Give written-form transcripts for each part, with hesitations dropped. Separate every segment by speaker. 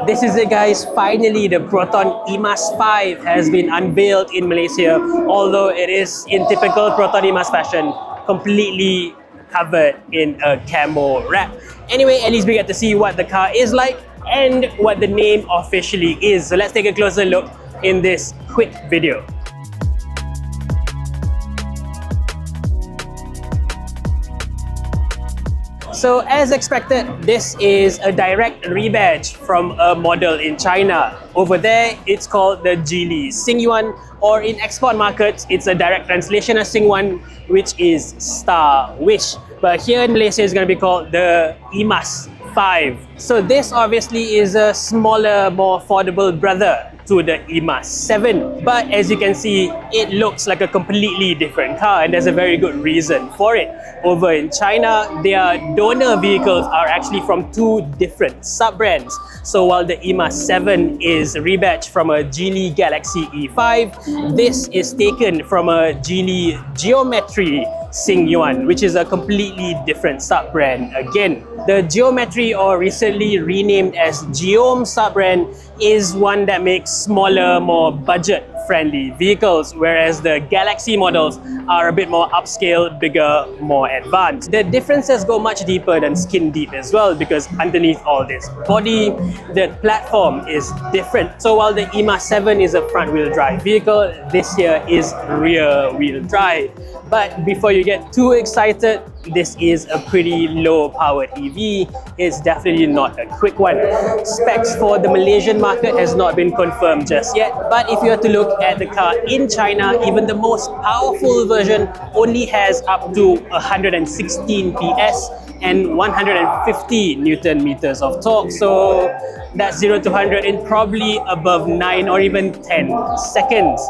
Speaker 1: This is it, guys. Finally, the Proton eMas 5 has been unveiled in Malaysia, although it is in typical Proton eMas fashion, completely covered in a camo wrap. Anyway, at least we get to see what the car is like and what the name officially is. So let's take a closer look in this quick video. So as expected, this is a direct rebadge from a model in China. Over there, it's called the Geely Xingyuan, or in export markets, it's a direct translation of Xingyuan, which is Star Wish. But here in Malaysia, it's going to be called the eMas 5. So this obviously is a smaller, more affordable brother to the eMas 7. But as you can see, it looks like a completely different car, and there's a very good reason for it. Over in China, their donor vehicles are actually from two different sub-brands. So while the eMas 7 is rebadged from a Geely Galaxy E5, this is taken from a Geely Geometry Xingyuan, which is a completely different sub-brand again. The Geometry, or recently renamed as Geom sub-brand, is one that makes smaller, more budget-friendly vehicles, whereas the Galaxy models are a bit more upscale, bigger, more advanced. The differences go much deeper than skin deep as well, because underneath all this body, the platform is different. So while the eMas 7 is a front-wheel drive vehicle, this here is rear-wheel drive. But before you get too excited, this is a pretty low-powered EV. It's definitely not a quick one. Specs for the Malaysian market has not been confirmed just yet, but if you were to look at the car in China, even the most powerful version only has up to 116 PS and 150 Newton meters of torque. So that's 0 to 100 in probably above 9 or even 10 seconds.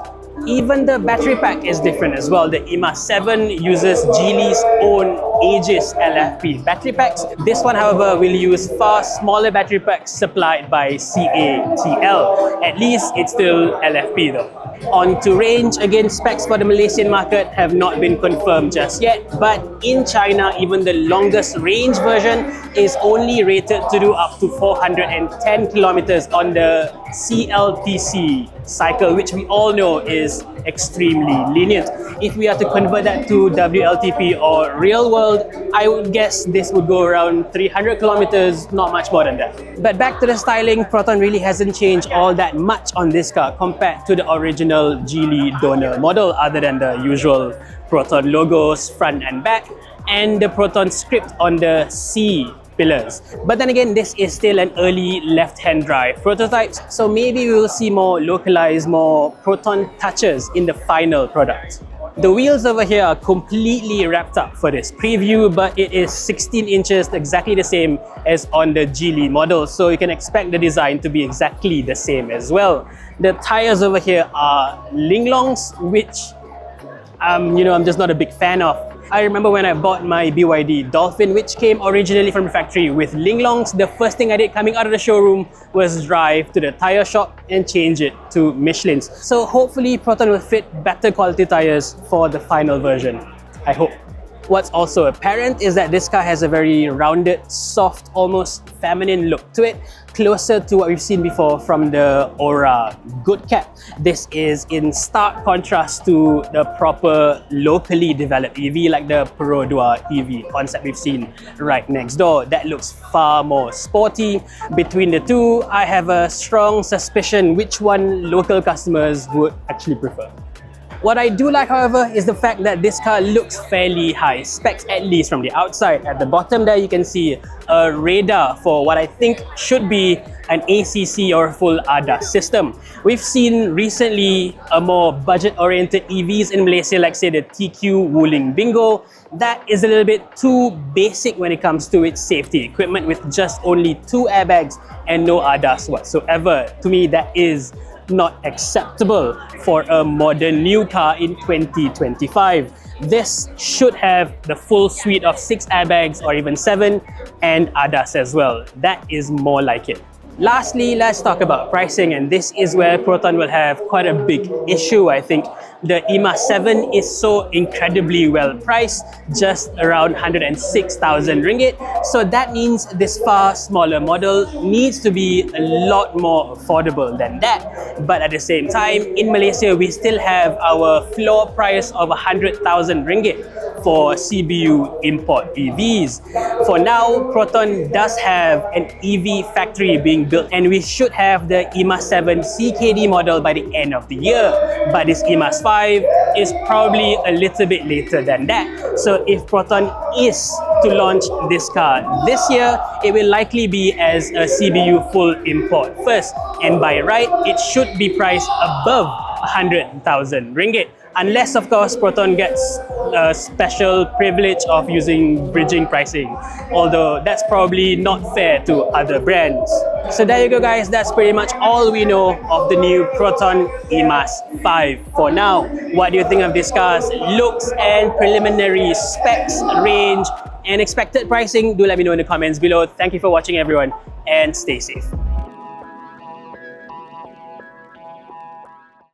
Speaker 1: Even the battery pack is different as well. The eMas 7 uses Geely's own Aegis LFP battery packs. This one, however, will use far smaller battery packs supplied by CATL. At least it's still LFP though. On to range, again, specs for the Malaysian market have not been confirmed just yet, but in China, even the longest range version is only rated to do up to 410 kilometers on the CLTC cycle, which we all know is extremely lenient. If we are to convert that to WLTP or real world, I would guess this would go around 300 kilometers, not much more than that. But back to the styling, Proton really hasn't changed all that much on this car compared to the original Geely donor model, other than the usual Proton logos front and back, and the Proton script on the C pillars. But then again, this is still an early left-hand drive prototype, so maybe we will see more localized, more Proton touches in the final product. The wheels over here are completely wrapped up for this preview, but it is 16 inches, exactly the same as on the Geely model, so you can expect the design to be exactly the same as well. The tires over here are Linglongs, which I'm just not a big fan of. I remember when I bought my BYD Dolphin, which came originally from the factory with Linglongs, the first thing I did coming out of the showroom was drive to the tire shop and change it to Michelin's. So hopefully Proton will fit better quality tires for the final version. I hope. What's also apparent is that this car has a very rounded, soft, almost feminine look to it, closer to what we've seen before from the Aura Good Cap. This is in stark contrast to the proper locally developed EV like the Perodua EV concept we've seen right next door. That looks far more sporty. Between the two, I have a strong suspicion which one local customers would actually prefer. What I do like, however, is the fact that this car looks fairly high specs, at least from the outside. At the bottom there, you can see a radar for what I think should be an ACC or full ADAS system. We've seen recently a more budget-oriented EVs in Malaysia, like say the TQ Wuling Bingo. That is a little bit too basic when it comes to its safety equipment, with just only 2 airbags and no ADAS whatsoever. To me, that is not acceptable for a modern new car in 2025. This should have the full suite of 6 airbags or even 7 and ADAS as well. That is more like it. Lastly, let's talk about pricing, and this is where Proton will have quite a big issue, I think. The eMas 7 is so incredibly well priced, just around 106,000 ringgit. So that means this far smaller model needs to be a lot more affordable than that. But at the same time, in Malaysia, we still have our floor price of 100,000 ringgit for CBU import EVs. For now, Proton does have an EV factory being built, and we should have the eMas 7 CKD model by the end of the year. But this eMas 5 is probably a little bit later than that. So if Proton is to launch this car this year, it will likely be as a CBU full import first. And by right, it should be priced above 100,000 ringgit. Unless, of course, Proton gets a special privilege of using bridging pricing, although that's probably not fair to other brands. So there you go, guys. That's pretty much all we know of the new Proton eMas 5 for now. What do you think of this car's looks and preliminary specs, range, and expected pricing? Do let me know in the comments below. Thank you for watching, everyone, and stay safe.